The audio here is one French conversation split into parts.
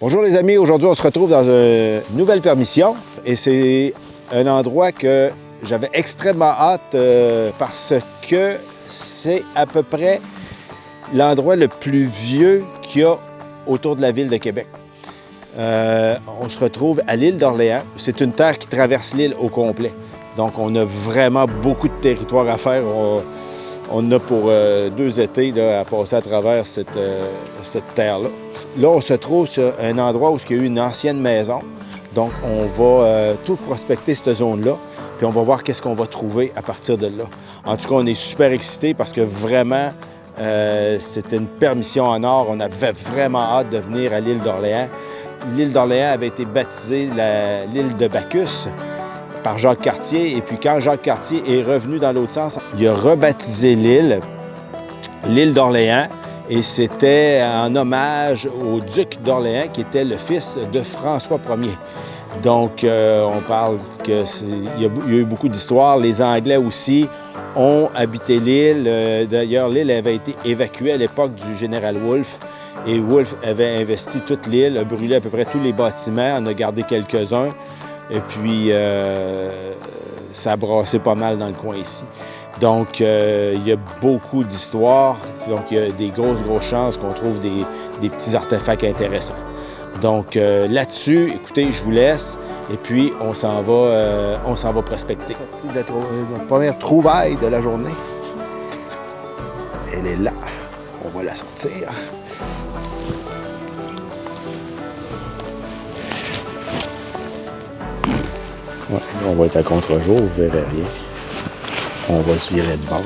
Bonjour les amis, aujourd'hui on se retrouve dans une nouvelle permission et c'est un endroit que j'avais extrêmement hâte parce que c'est à peu près l'endroit le plus vieux qu'il y a autour de la ville de Québec. On se retrouve à l'île d'Orléans. C'est une terre qui traverse l'île au complet. Donc on a vraiment beaucoup de territoire à faire. On a pour 2 étés là, à passer à travers cette terre-là. Là, on se trouve sur un endroit où il y a eu une ancienne maison. Donc, on va tout prospecter cette zone-là, puis on va voir qu'est-ce qu'on va trouver à partir de là. En tout cas, on est super excités parce que vraiment, c'était une permission en or. On avait vraiment hâte de venir à l'île d'Orléans. L'île d'Orléans avait été baptisée l'île de Bacchus par Jacques Cartier. Et puis, quand Jacques Cartier est revenu dans l'autre sens, il a rebaptisé l'île d'Orléans. Et c'était en hommage au duc d'Orléans, qui était le fils de François Ier. Donc, on parle qu'il y a eu beaucoup d'histoires. Les Anglais aussi ont habité l'île. D'ailleurs, l'île avait été évacuée à l'époque du général Wolfe. Et Wolfe avait investi toute l'île, a brûlé à peu près tous les bâtiments, en a gardé quelques-uns. Et puis, ça a brassé pas mal dans le coin ici. Donc, il y a beaucoup d'histoires. Donc, il y a des grosses chances qu'on trouve des petits artefacts intéressants. Donc, là-dessus, écoutez, je vous laisse. Et puis, on s'en va prospecter. C'est notre première trouvaille de la journée. Elle est là. On va la sortir. Ouais, on va être à contre-jour, vous verrez rien. On va se virer de bord.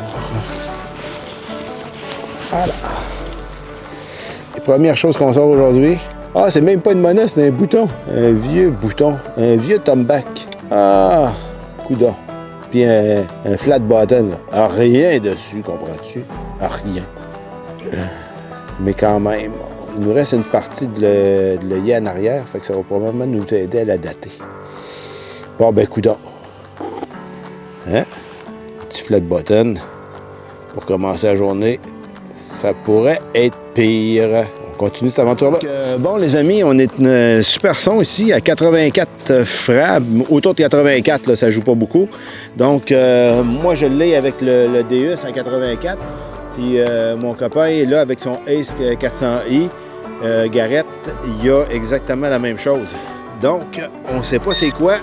Voilà. Les premières choses qu'on sort aujourd'hui. Ah, c'est même pas une monnaie, c'est un bouton. Un vieux bouton. Un vieux tomback. Ah, coudonc. Puis un flat button. Là. Ah, rien dessus, comprends-tu? Ah, rien. Mais quand même, il nous reste une partie de l'œillet en arrière, fait que ça va probablement nous aider à la dater. Bon, ben, coudonc. Hein? Petit flat button pour commencer la journée, ça pourrait être pire. On continue cette aventure-là. Bon, les amis, on est une super son ici à 84 francs. Autour de 84, là, ça joue pas beaucoup. Donc, moi, je l'ai avec le Deus à 84. Puis, mon copain est là avec son Ace 400i. Garrett, il y a exactement la même chose. Donc, on sait pas c'est quoi.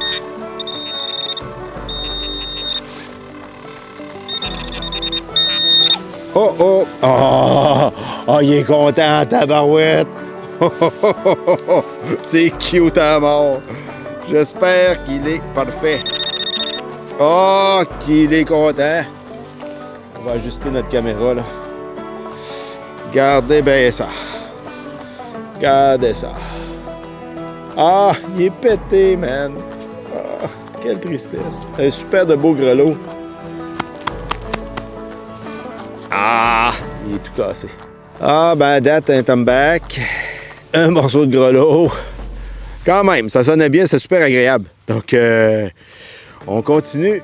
Oh, oh! Oh! Oh, il est content, tabarouette! Oh, oh, oh, oh, oh. C'est cute à mort! J'espère qu'il est parfait. Oh, qu'il est content! On va ajuster notre caméra, là. Regardez bien ça. Regardez ça. Ah, il est pété, man! Ah, quelle tristesse! Un super de beau grelot. Ah, il est tout cassé. Ah, ben à date, un tomback, un morceau de grelot. Quand même, ça sonnait bien, c'est super agréable. Donc, on continue.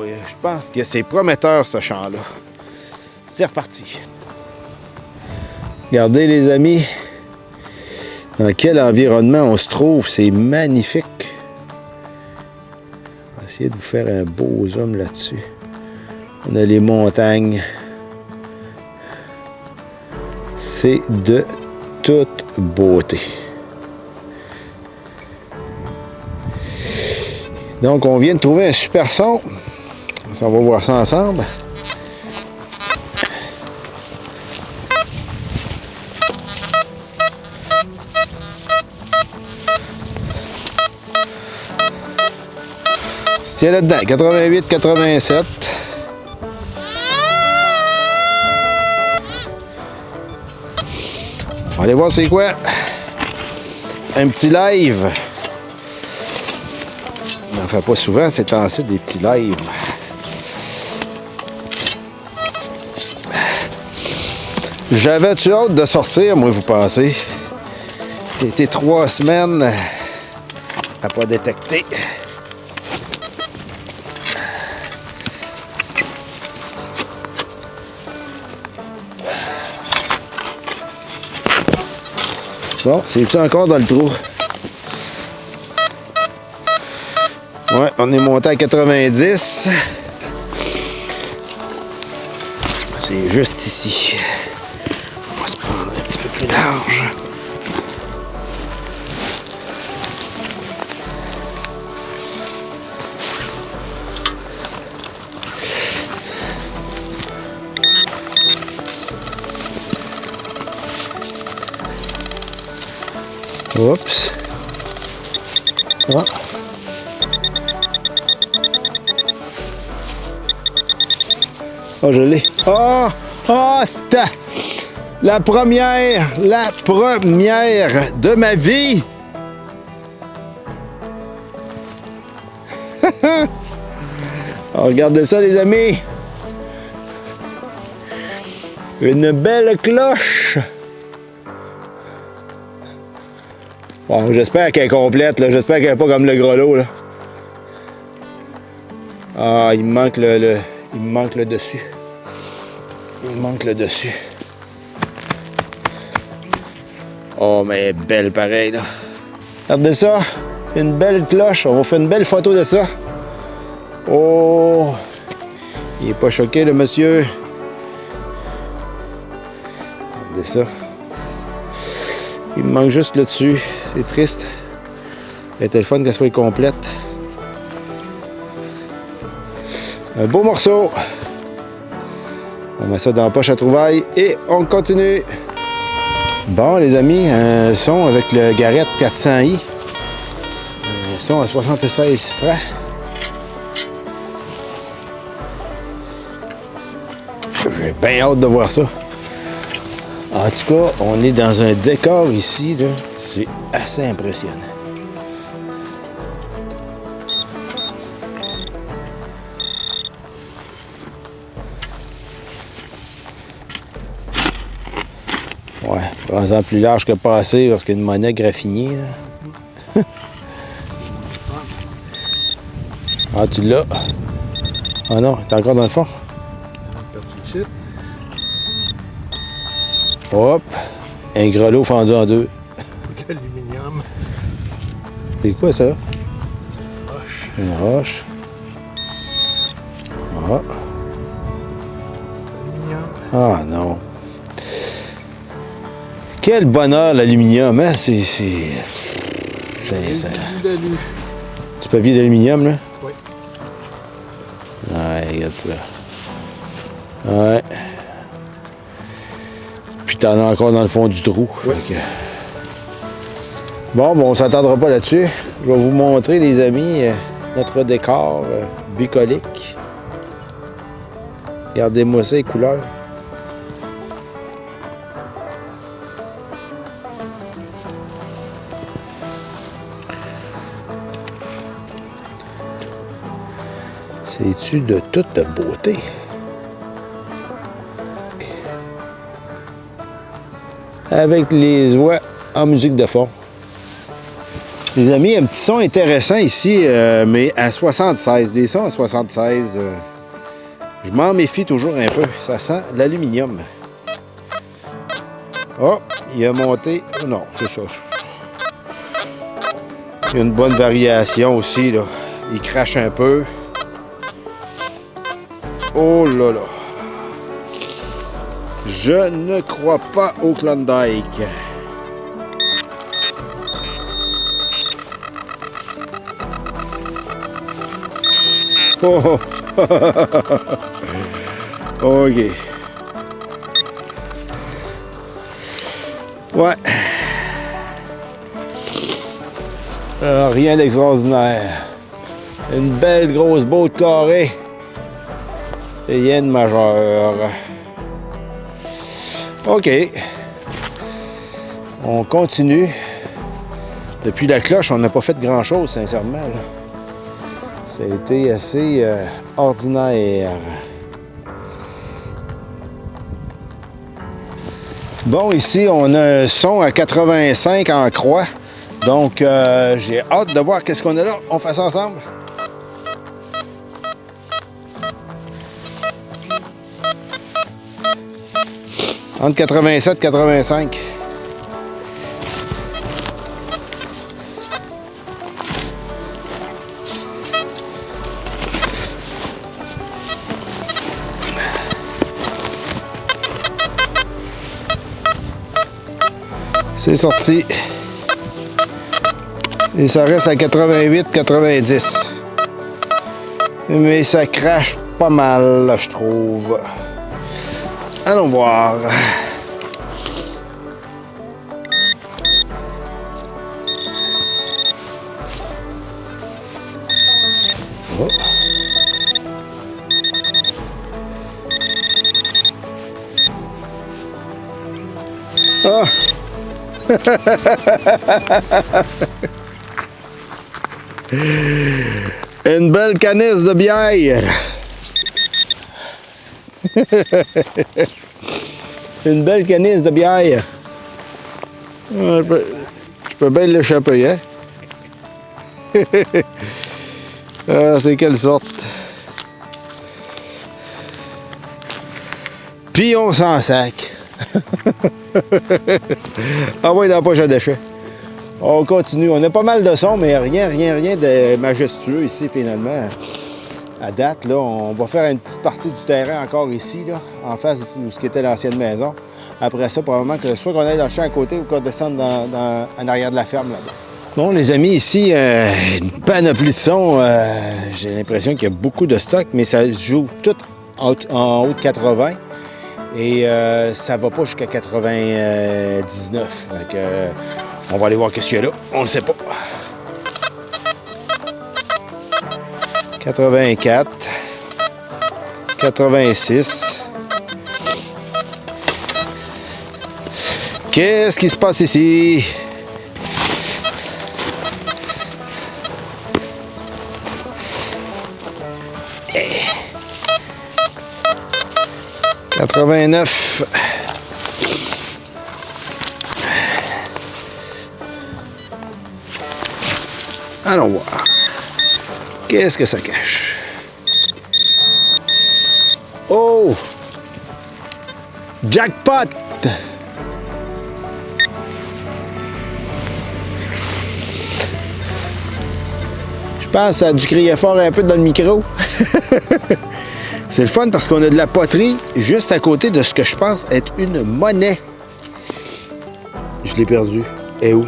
Je pense que c'est prometteur, ce chant-là. C'est reparti. Regardez, les amis, dans quel environnement on se trouve. C'est magnifique. On va essayer de vous faire un beau zoom là-dessus. On a les montagnes. C'est de toute beauté. Donc, on vient de trouver un super son. On va voir ça ensemble. Se tient là-dedans, 88, 87. On va aller voir c'est quoi. Un petit live. On n'en fait pas souvent ces temps-ci des petits lives. J'avais-tu hâte de sortir, moi, vous pensez? J'ai été 3 semaines à pas détecter. Bon, c'est-tu encore dans le trou? Ouais, on est monté à 90. C'est juste ici. On va se prendre un petit peu plus large. Oups. Ah. Oh, je l'ai. Oh! Oh! La première de ma vie! Oh, regardez ça, les amis! Une belle cloche! Bon, j'espère qu'elle est complète, là. J'espère qu'elle n'est pas comme le grelot, là. Ah, il me manque il me manque le dessus. Il me manque le dessus. Oh, mais elle est belle pareil, là. Regardez ça. Une belle cloche. On va faire une belle photo de ça. Oh! Il n'est pas choqué, le monsieur. Regardez ça. Il me manque juste le dessus. C'est triste. Le téléphone qu'elle soit complète. Un beau morceau. On met ça dans la poche à trouvailles et on continue. Bon, les amis, un son avec le Garrett 400i. Un son à 76 francs. J'ai bien hâte de voir ça. En tout cas, on est dans un décor ici, là. C'est assez impressionnant. Ouais, prends-en plus large que passé parce qu'il y a une monnaie graffinée. Ah, tu l'as? Ah non, t'es encore dans le fond? Hop! Un grelot fendu en deux. Aluminium. C'est quoi ça? Roche. Une roche. Ah. Aluminium. Ah non. Quel bonheur l'aluminium, hein? C'est. Du papier d'aluminium, là? Oui. Ouais, regarde ça. Ouais. Puis t'en as encore dans le fond du trou. Oui. Fait que... Bon, on s'attendra pas là-dessus. Je vais vous montrer, les amis, notre décor bucolique. Regardez-moi ça, les couleurs. C'est-tu de toute beauté? Avec les oies en musique de fond. Les amis, un petit son intéressant ici, mais à 76. Des sons à 76. Je m'en méfie toujours un peu. Ça sent l'aluminium. Oh, il a monté. Non, c'est ça. Il y a une bonne variation aussi, là. Il crache un peu. Oh là là. Je ne crois pas au Klondike. Oh. OK. Ouais. Rien d'extraordinaire. Une belle grosse botte carrée. Et yen majeur. OK. On continue. Depuis la cloche, on n'a pas fait grand-chose, sincèrement, là. Ça a été assez ordinaire. Bon, ici, on a un son à 85 en croix. Donc, j'ai hâte de voir qu'est-ce qu'on a là. On fait ça ensemble. Entre 87 et 85. C'est sorti. Et ça reste à 88-90. Mais ça crache pas mal, je trouve. Allons voir. Oh. Ah! Une belle canisse de bière. Une belle canisse de bière. Je peux bien l'échapper, hein? Ah, c'est quelle sorte? Puis on s'en sac. Ah ouais, dans la poche à déchets. On continue. On a pas mal de sons, mais rien de majestueux ici, finalement. À date, là, on va faire une petite partie du terrain encore ici, là, en face de ce qui était l'ancienne maison. Après ça, probablement que soit qu'on aille dans le champ à côté ou qu'on descende en arrière de la ferme, là-bas. Bon, les amis, ici, une panoplie de sons. J'ai l'impression qu'il y a beaucoup de stock, mais ça joue tout en haut de 80. Et ça va pas jusqu'à 99. Donc, on va aller voir qu'est-ce qu'il y a là. On le sait pas. 84. 86. Qu'est-ce qui se passe ici? Yeah. 89. Allons voir. Qu'est-ce que ça cache? Oh! Jackpot! Je pense que ça a dû crier fort un peu dans le micro. C'est le fun parce qu'on a de la poterie juste à côté de ce que je pense être une monnaie. Je l'ai perdu. Et où?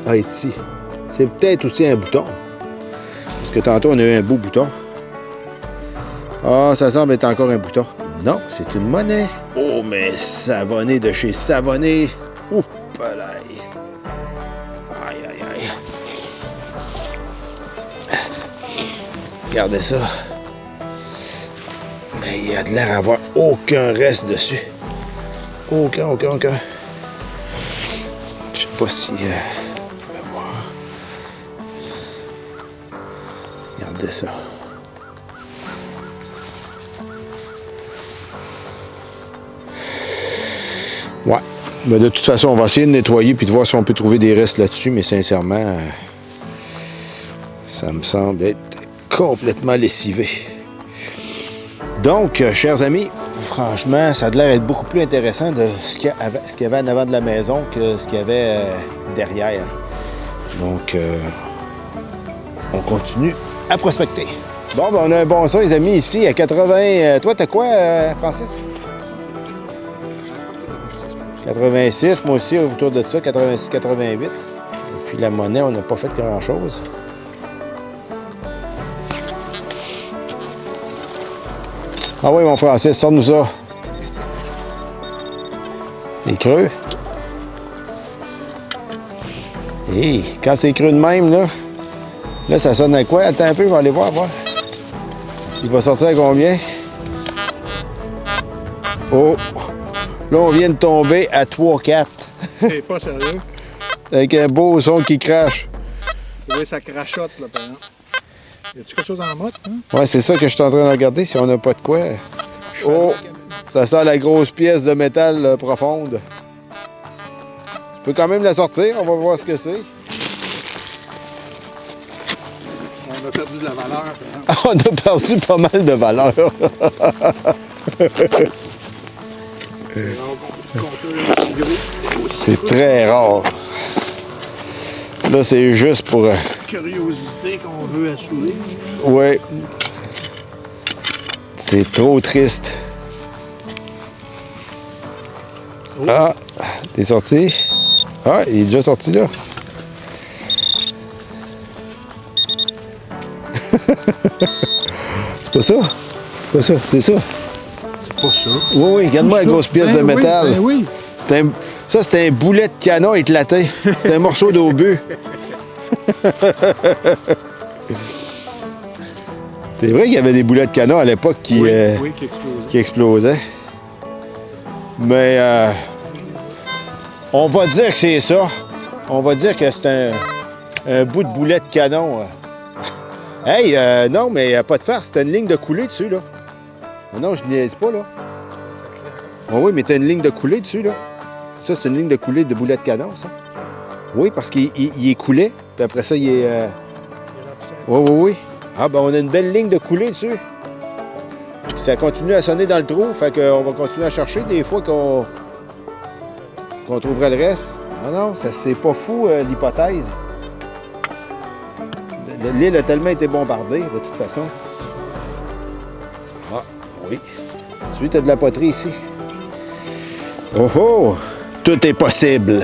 Ah, ici. C'est peut-être aussi un bouton. Parce que tantôt, on a eu un beau bouton. Ah, ça semble être encore un bouton. Non, c'est une monnaie. Oh, mais Savonné de chez Savonné. Oups, aïe, aïe, aïe. Regardez ça. Mais il y a de l'air à avoir aucun reste dessus. Aucun. Je sais pas si... Regardez ça. Ouais. Mais de toute façon, on va essayer de nettoyer puis de voir si on peut trouver des restes là-dessus. Mais sincèrement, ça me semble être complètement lessivé. Donc, chers amis, franchement, ça a l'air d'être beaucoup plus intéressant de ce qu'il y avait en avant de la maison que ce qu'il y avait derrière. Donc, on continue à prospecter. Bon, ben, on a un bon son, les amis, ici, à 80... toi, t'as quoi, Francis? 86, moi aussi, autour de ça, 86, 88. Et puis la monnaie, on n'a pas fait grand-chose. Ah oui, mon Francis, sors-nous ça. Les creux. Et quand c'est creux de même, là, ça sonne à quoi? Attends un peu, on va aller voir. Il va sortir à combien? Oh! Là, on vient de tomber à 3-4. T'es pas sérieux? Avec un beau son qui crache. Oui, ça crachote, là, par exemple. Y a-tu quelque chose en mode, hein? Ouais, c'est ça que je suis en train de regarder, si on n'a pas de quoi. Oh! Ça sent la grosse pièce de métal profonde. Tu peux quand même la sortir, on va voir ce que c'est. On a perdu de la valeur, On a perdu pas mal de valeur. C'est très rare. Là, c'est juste pour... Curiosité qu'on veut assurer. Ouais. C'est trop triste. Oh. Ah, t'es sorti? Ah, il est déjà sorti là. C'est pas ça? C'est pas ça, c'est ça. C'est pas ça. Oui, oui, regarde-moi la grosse pièce de métal. Ben oui. Ça, c'était un boulet de canon éclaté. C'était un morceau d'obus. C'est vrai qu'il y avait des boulets de canon à l'époque qui Qui explosaient. explosaient. Mais on va dire que c'est ça. On va dire que c'est un bout de boulet de canon. Hey, non, mais pas de farce. C'était une ligne de coulée dessus, là. Non, je ne niaise pas, là. Oh, oui, mais t'as une ligne de coulée dessus, là. Ça, c'est une ligne de coulée de boulet de canon, ça. Oui, parce qu'il est coulé, puis après ça, il est... Oui, oui, oui. Ah, ben on a une belle ligne de coulée dessus. Puis ça continue à sonner dans le trou, fait qu'on va continuer à chercher des fois qu'on trouverait le reste. Ah non, ça c'est pas fou, l'hypothèse. L'île a tellement été bombardée, de toute façon. Ah, oui. Tu as de la poterie ici. Oh oh! Tout est possible!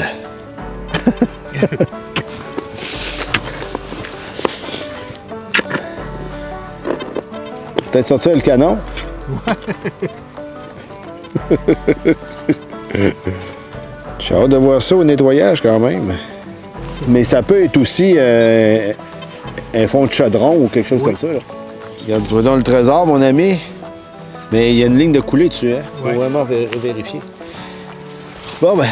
Peut-être sortir le canon? J'ai hâte de voir ça au nettoyage quand même. Mais ça peut être aussi un fond de chaudron ou quelque chose comme ça. Là. Regarde-toi dans le trésor, mon ami. Mais il y a une ligne de coulée dessus, hein? Faut vraiment vérifier. Bon, ben.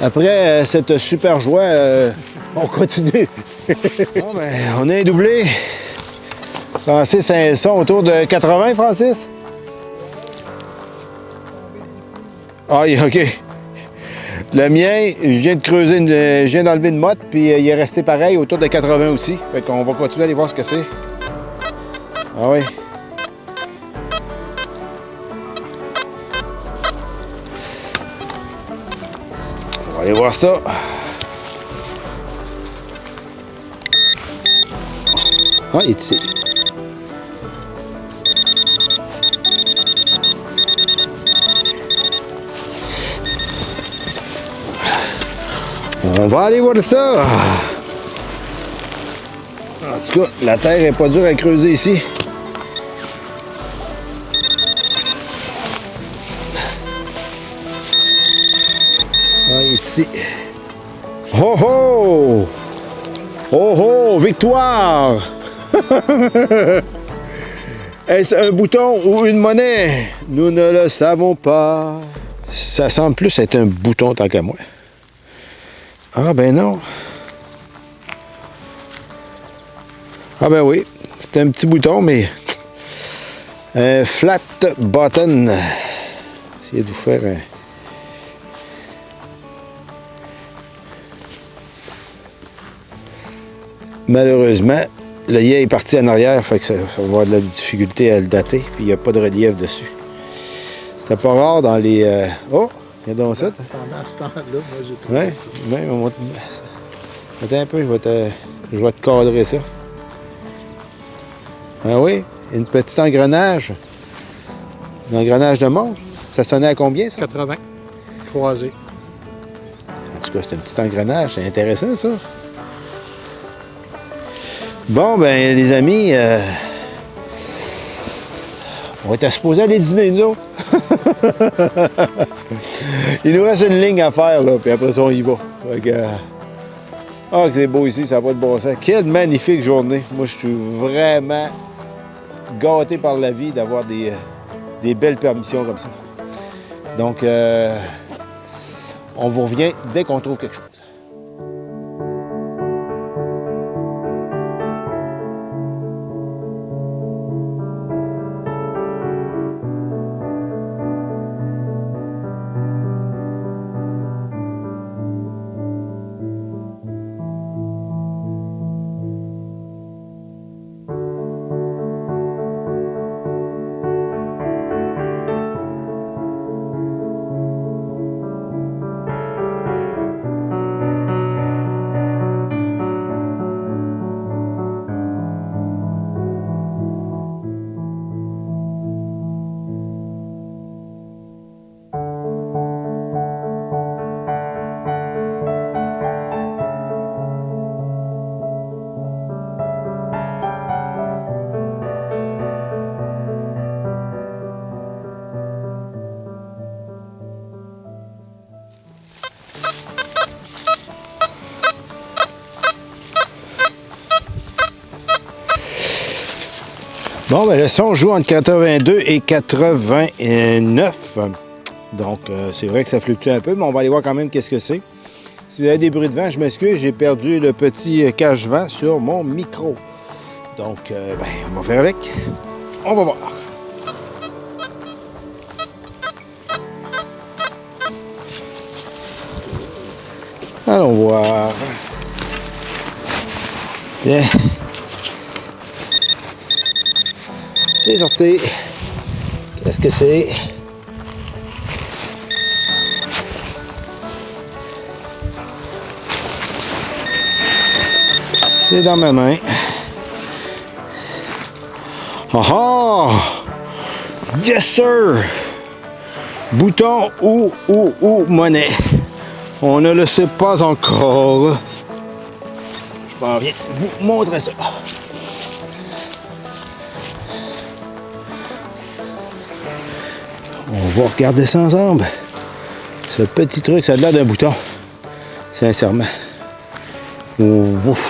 Après cette super joie, on continue. Bon, ben, on est doublé. Francis a un son autour de 80, Francis? Ah, OK. Le mien, je viens de creuser, je viens d'enlever une motte, puis il est resté pareil, autour de 80 aussi. Fait qu'on va continuer à aller voir ce que c'est. Ah oui. On va aller voir ça. Ah, il est ici. On va aller voir ça. En tout cas, la terre n'est pas dure à creuser ici. Ah, il est ici. Oh oh! Oh oh! Victoire! Est-ce un bouton ou une monnaie? Nous ne le savons pas. Ça semble plus être un bouton tant qu'à moi. Ah ben non. Ah ben oui, c'est un petit bouton, mais un flat button. Essayez de vous faire un... Malheureusement, le yé est parti en arrière, fait que ça va avoir de la difficulté à le dater, puis il n'y a pas de relief dessus. C'était pas rare dans les... Oh! Regarde donc ça. Pendant ce temps-là, moi, j'ai trouvé ça. Oui, attends un peu, je vais te cadrer ça. Ah oui, une petite engrenage. Un engrenage de montre. Ça sonnait à combien, ça? 80. Croisé. En tout cas, c'est un petit engrenage. C'est intéressant, ça. Bon, ben, les amis, on va être supposés aller dîner, nous autres. Il nous reste une ligne à faire, là, puis après ça, on y va. Fait que, ah, que c'est beau ici, ça n'a pas de bon sens. Quelle magnifique journée. Moi, je suis vraiment gâté par la vie d'avoir des belles permissions comme ça. Donc, on vous revient dès qu'on trouve quelque chose. Bon, ben le son joue entre 82 et 89. Donc, c'est vrai que ça fluctue un peu, mais on va aller voir quand même qu'est-ce que c'est. Si vous avez des bruits de vent, je m'excuse, j'ai perdu le petit cache-vent sur mon micro. Donc, ben, on va faire avec. On va voir. Allons voir. Bien. C'est sorti. Qu'est-ce que c'est? C'est dans ma main. Ah ah! Yes sir! Bouton ou monnaie. On ne le sait pas encore. Je m'en viens vous montrer ça. On va regarder ça ensemble. Ce petit truc, ça a l'air d'un bouton. Sincèrement. Ouf.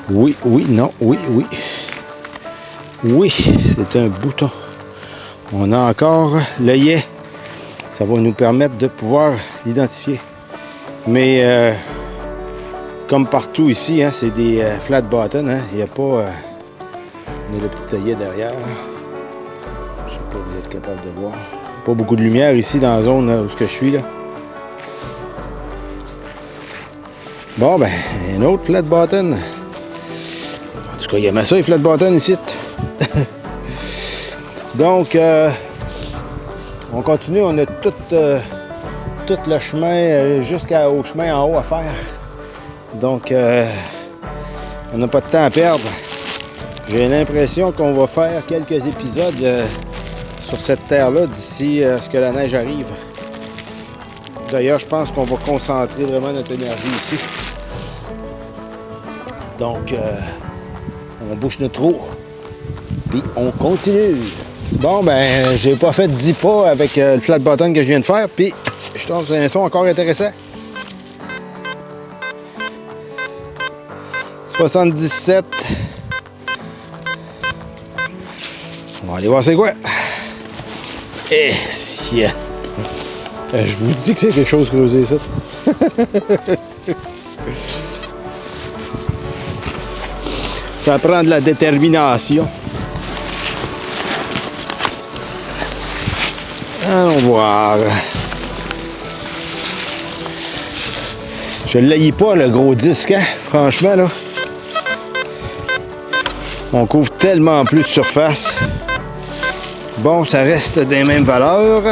Oui, oui, non, oui, oui. Oui, c'est un bouton. On a encore l'œillet. Ça va nous permettre de pouvoir l'identifier. Mais comme partout ici, hein, c'est des flat buttons. Hein, il n'y a pas on a le petit œillet derrière. Je ne sais pas si vous êtes capable de voir. Pas beaucoup de lumière ici dans la zone où je suis. Là. Bon, ben, un autre flat button. En tout cas, il y a ça, les flat buttons ici. Donc, on continue. On a tout le chemin jusqu'au chemin en haut à faire. Donc, on n'a pas de temps à perdre. J'ai l'impression qu'on va faire quelques épisodes sur cette terre-là d'ici à ce que la neige arrive. D'ailleurs, je pense qu'on va concentrer vraiment notre énergie ici. Donc, on bouche notre trou, puis on continue. Bon, ben, j'ai pas fait 10 pas avec le flat button que je viens de faire, puis je trouve que c'est un son encore intéressant. 77. On va aller voir c'est quoi. Eh, si. Je vous dis que c'est quelque chose creusé, ça. Ça prend de la détermination. Allons voir. Je ne l'haïs pas, le gros disque, hein? Franchement, là. On couvre tellement plus de surface. Bon, ça reste des mêmes valeurs.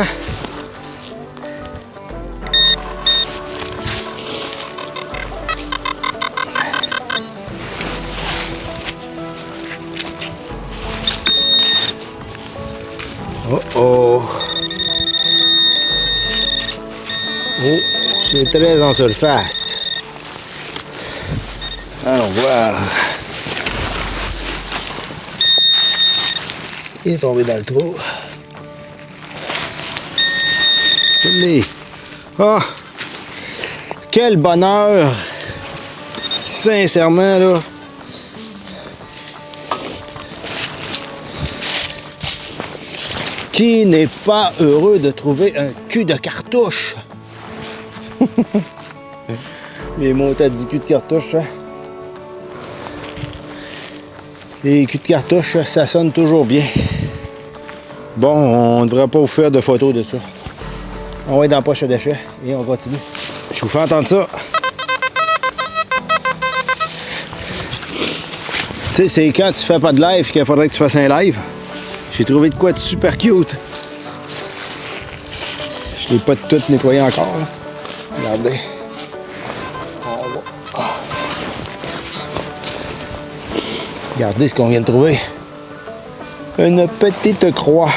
Oh oh! Oh, c'est très en surface. Allons voir. Il est tombé dans le trou. Ah! Quel bonheur! Sincèrement, là. Qui n'est pas heureux de trouver un cul de cartouche? Les montades du cul de cartouche, hein? Les culs de cartouche, ça sonne toujours bien. Bon, on ne devrait pas vous faire de photos de ça. On va être dans la poche à déchets et on continue. Je vous fais entendre ça. Tu sais, c'est quand tu fais pas de live qu'il faudrait que tu fasses un live. J'ai trouvé de quoi de super cute. Je l'ai pas tout nettoyé encore. Là. Regardez. Regardez ce qu'on vient de trouver. Une petite croix.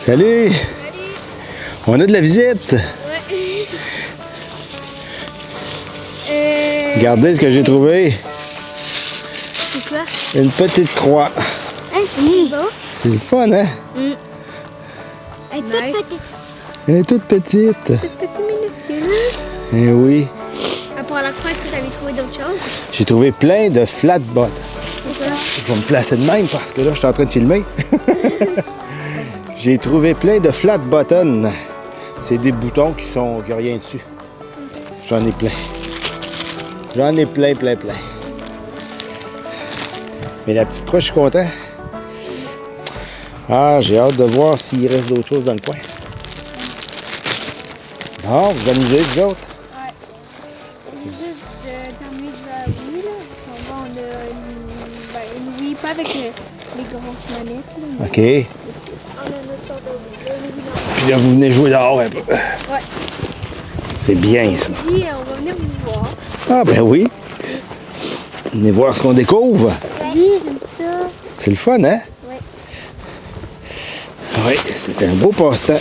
Salut! Salut! On a de la visite! Ouais. Regardez ce que j'ai trouvé. C'est quoi? Une petite croix. Hein? C'est bon? C'est le fun, hein? Elle est toute Nice. petite. Elle est toute petite. Toute petite minuscule. Eh oui. Pour la croix, est-ce que tu avais trouvé d'autres choses? J'ai trouvé plein de flatbots. Pourquoi? Je vais me placer de même parce que là, je suis en train de filmer. J'ai trouvé plein de flat buttons. C'est des boutons qui n'ont rien dessus. J'en ai plein. J'en ai plein. Mais la petite croix, je suis content. Ah, j'ai hâte de voir s'il reste d'autres choses dans le coin. Bon, vous amusez, vous autres? C'est juste terminé de la Wii, là. On a une Wii, pas avec les grosses manettes, là, mais OK. on a notre sorte de Wii. Puis là, vous venez jouer dehors un peu. Ouais. C'est bien, ça. Puis on va venir vous voir. Ah, ben oui. Venez voir ce qu'on découvre. Oui, j'aime ça. C'est le fun, hein? Oui. Oui, c'est un beau passe-temps.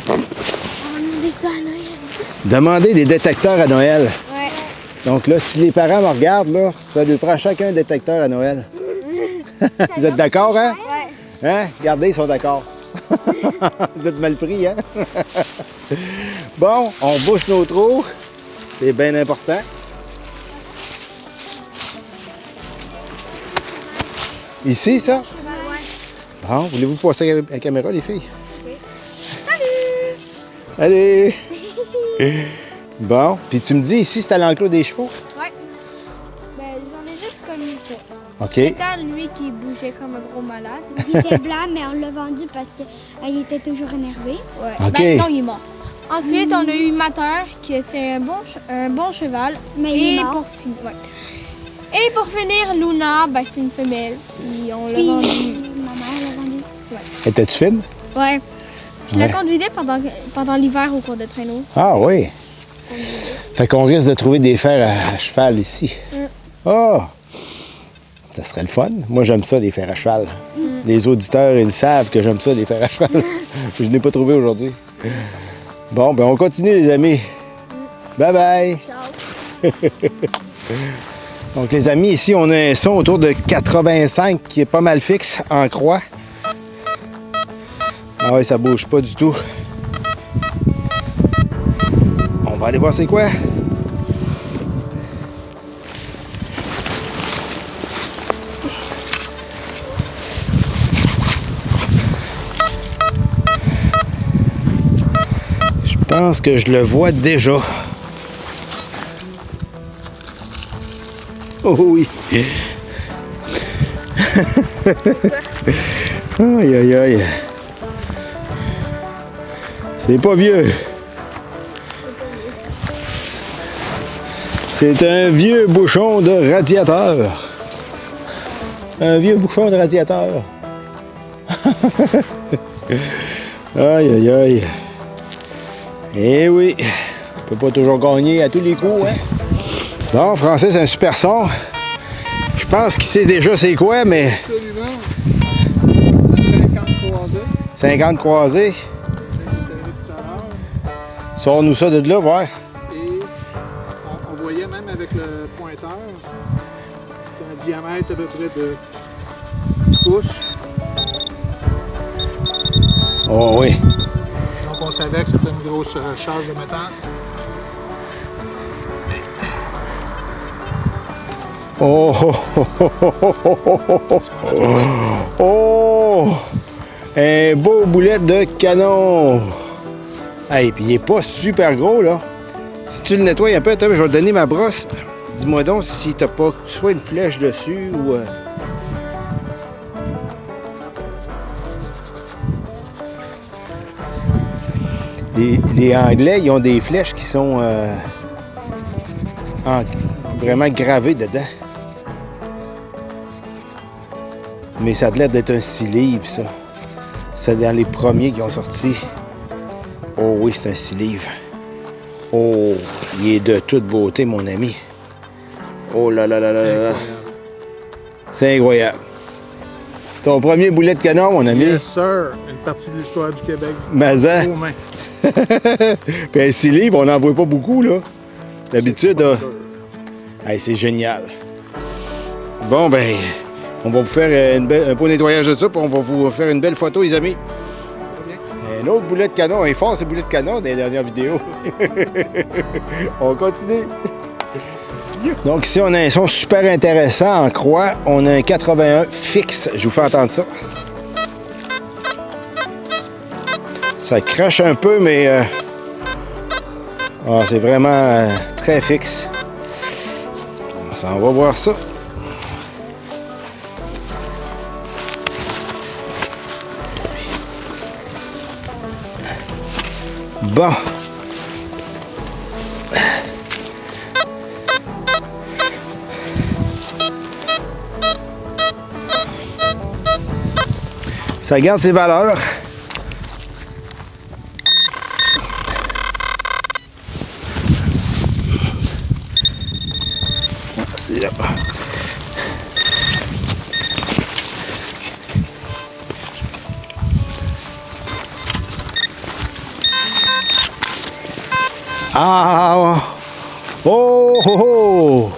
On a des quoi à Noël. Demandez des détecteurs à Noël. Ouais. Donc là, si les parents me regardent, là, ça nous prend chacun un détecteur à Noël. Vous êtes d'accord, hein? Ouais. Hein? Regardez, ils sont d'accord. Vous êtes mal pris, hein? Bon, on bouche nos trous. C'est bien important. Ici, ça? Ouais. Bon, voulez-vous passer la caméra, les filles? Allez! Bon, puis tu me dis, ici, c'est à l'enclos des chevaux? Ouais. Ben, j'en ai juste connu ça. OK. C'était lui qui bougeait comme un gros malade. Il était blanc, mais on l'a vendu parce qu'il était toujours énervé. Ouais. OK. Ben, non, il est mort. Ensuite, on a eu Mater, qui était un bon cheval. Mais il est mort. Pour finir, ouais. Et pour finir, Luna, ben, c'est une femelle. Puis on l'a Puis, vendue. ma mère l'a vendu. Étais-tu fine? Ouais. Je la Ouais. conduisais pendant l'hiver au cours de traîneau. Ah oui. Fait qu'on risque de trouver des fers à cheval ici. Ah! Ça serait le fun. Moi, j'aime ça, les fers à cheval. Les auditeurs, ils savent que j'aime ça, les fers à cheval. Je n'ai pas trouvé aujourd'hui. Bon, ben on continue, les amis. Bye bye! Donc, les amis, ici, on a un son autour de 85 qui est pas mal fixe, en croix. Ah ouais, ça bouge pas du tout. On va aller voir c'est quoi. Je pense que je le vois déjà. Oh oui. Aïe aïe aïe. C'est pas vieux. C'est un vieux bouchon de radiateur. Un vieux bouchon de radiateur. Aïe aïe aïe. Eh oui, on peut pas toujours gagner à tous les coups, hein? Bon, Francis, un super son. Je pense qu'il sait déjà c'est quoi, mais Celui-là, 50 croisés. 50 croisés. C'était tout à l'heure. Sors-nous ça de là, voir. Et on voyait même avec le pointeur, c'est un diamètre à peu près de 10 pouces. Oh oui. Donc on savait que c'était une grosse charge de métal. Oh, oh, oh, oh, oh, oh, oh, oh, un beau boulet de canon. Hey, puis il est pas super gros, là. Si tu le nettoies un peu, attends, je vais te donner ma brosse. Dis-moi donc si t'as pas soit une flèche dessus ou... Les Anglais, ils ont des flèches qui sont vraiment gravées dedans. Mais ça a l'air d'être un 6 livres, ça. C'est dans les premiers qui ont sorti. Oh oui, c'est un 6 livres. Oh, il est de toute beauté, mon ami. Oh là là là là là là. C'est incroyable. Ton premier boulet de canon, mon ami. Yes, sir. Une partie de l'histoire du Québec. Mazan. Aux mains. Puis un 6 livres, on n'en voit pas beaucoup, là. D'habitude, hey, c'est génial. Bon, ben, on va vous faire un beau nettoyage de ça, puis on va vous faire une belle photo, les amis. Un autre boulet de canon. Il fort, ces boulets de canon dans les dernières vidéos. On continue. Donc ici, on a un son super intéressant en croix. On a un 81 fixe. Je vous fais entendre ça. Ça crache un peu, mais c'est vraiment très fixe. On va voir ça. Bon. Ça garde ses valeurs. C'est là. Ah! Oh! Oh! Oh!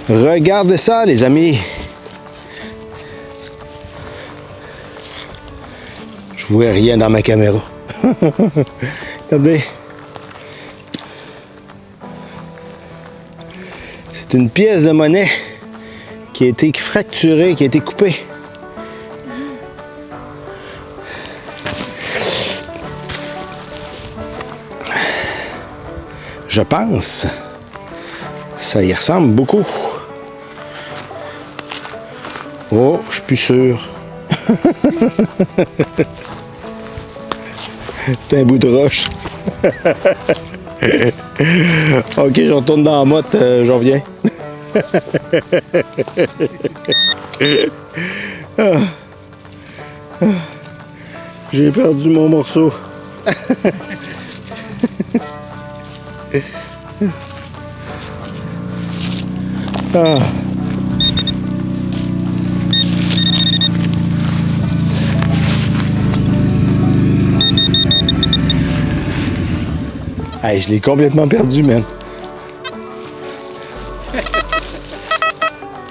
Regardez ça, les amis. Je vois rien dans ma caméra. Regardez. C'est une pièce de monnaie qui a été fracturée, qui a été coupée. Je pense. Ça y ressemble beaucoup. Oh, je suis plus sûr. C'est un bout de roche. Ok, je retourne dans la motte, j'en reviens. J'ai perdu mon morceau. Ah. Hey, je l'ai complètement perdu, man.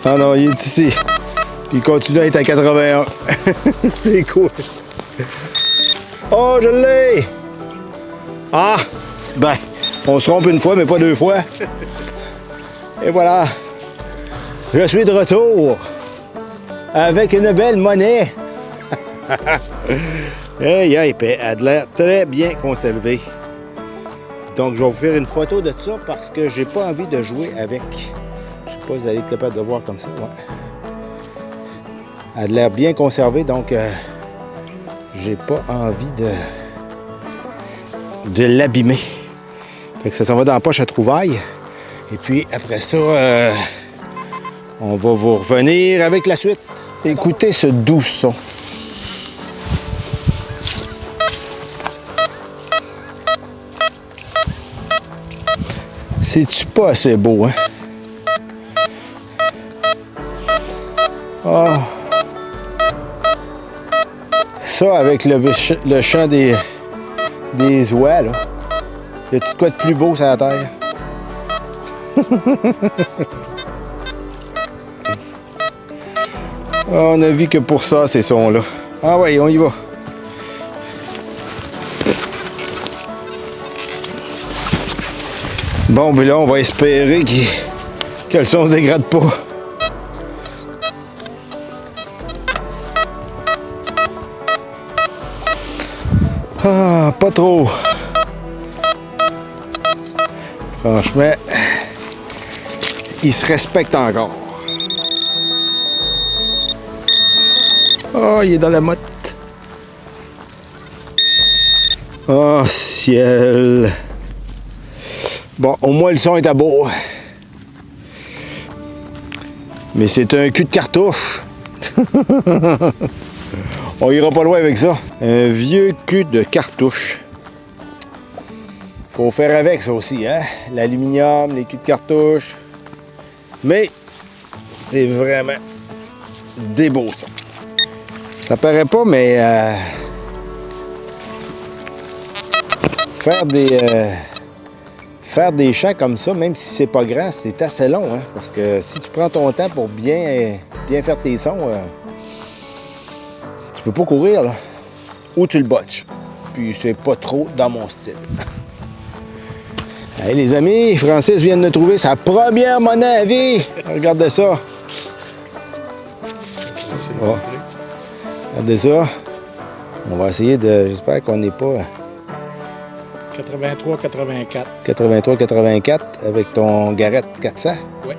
Ah non, il est ici. Il continue à être à 81. C'est cool. Oh, je l'ai! Ah! Ben, on se trompe une fois, mais pas deux fois. Et voilà. Je suis de retour. Avec une belle monnaie. Hey, hey, elle a l'air très bien conservée. Donc, je vais vous faire une photo de ça parce que j'ai pas envie de jouer avec. Je sais pas si vous allez être capable de voir comme ça. Ouais. Elle a l'air bien conservée, donc j'ai pas envie de l'abîmer. Fait que ça s'en va dans la poche à trouvailles. Et puis après ça, on va vous revenir avec la suite. Écoutez ce doux son. C'est-tu pas assez beau, hein? Oh. Ça, avec le chant des oies, là. Y a-tu de quoi de plus beau sur la terre? On a vu que pour ça, ces sons-là. Ah ouais, on y va. Bon, ben là, on va espérer que le son se dégrade pas. Ah, pas trop. Franchement, il se respecte encore. Oh, il est dans la motte. Oh, ciel. Bon, au moins le son est à beau. Mais c'est un cul de cartouche. On ira pas loin avec ça. Un vieux cul de cartouche. Faut faire avec ça aussi, hein? L'aluminium, les culs de cartouche. Mais c'est vraiment des beaux sons. Ça paraît pas, mais faire des champs comme ça, même si c'est pas grand, c'est assez long, hein? Parce que si tu prends ton temps pour bien faire tes sons, tu peux pas courir, là. Ou tu le botches. Puis c'est pas trop dans mon style. Hey les amis, Francis vient de trouver sa première monnaie à vie. Regardez ça. Oh. Regardez ça. On va essayer de... J'espère qu'on n'est pas... 83-84. 83-84 avec ton Garrett 400. Oui.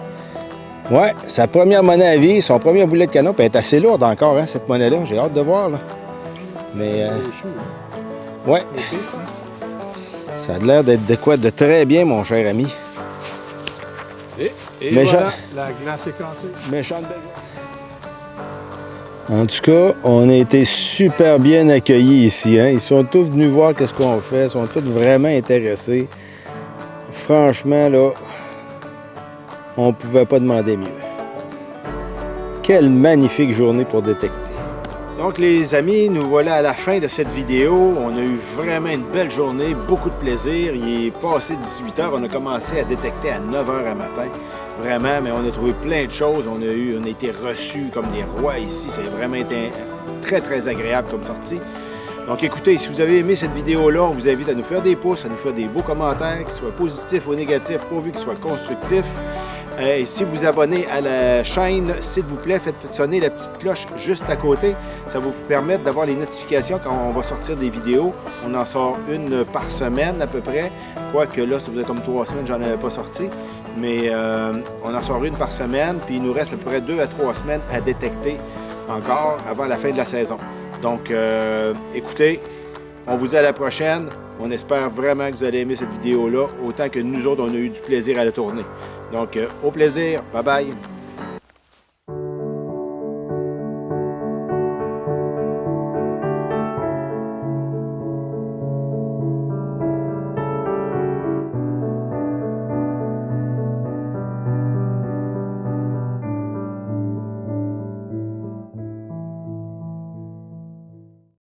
Ouais, sa première monnaie à vie, son premier boulet de canon, puis elle est assez lourde encore, hein, cette monnaie-là. J'ai hâte de voir, là. Mais... ouais. Ça a l'air d'être de quoi de très bien, mon cher ami. Et Méchant. voilà, la glace éclatée. Méchante belle. En tout cas, on a été super bien accueillis ici. Hein? Ils sont tous venus voir qu'est-ce qu'on fait. Ils sont tous vraiment intéressés. Franchement, là, on ne pouvait pas demander mieux. Quelle magnifique journée pour détecter. Donc, les amis, nous voilà à la fin de cette vidéo. On a eu vraiment une belle journée, beaucoup de plaisir. Il est passé 18 h. On a commencé à détecter à 9 h à matin. Vraiment, mais on a trouvé plein de choses. On a été reçus comme des rois ici. C'est vraiment été très, très agréable comme sortie. Donc, écoutez, si vous avez aimé cette vidéo-là, on vous invite à nous faire des pouces, à nous faire des beaux commentaires, qu'ils soient positifs ou négatifs, pourvu qu'ils soient constructifs. Et si vous vous abonnez à la chaîne, s'il vous plaît, faites sonner la petite cloche juste à côté. Ça va vous permettre d'avoir les notifications quand on va sortir des vidéos. On en sort une par semaine à peu près. Quoique là, ça faisait comme 3 semaines, j'en avais pas sorti. Mais on en sort une par semaine, puis il nous reste à peu près 2 à 3 semaines à détecter encore avant la fin de la saison. Donc, écoutez, on vous dit à la prochaine. On espère vraiment que vous allez aimer cette vidéo-là, autant que nous autres, on a eu du plaisir à la tourner. Donc, au plaisir. Bye bye.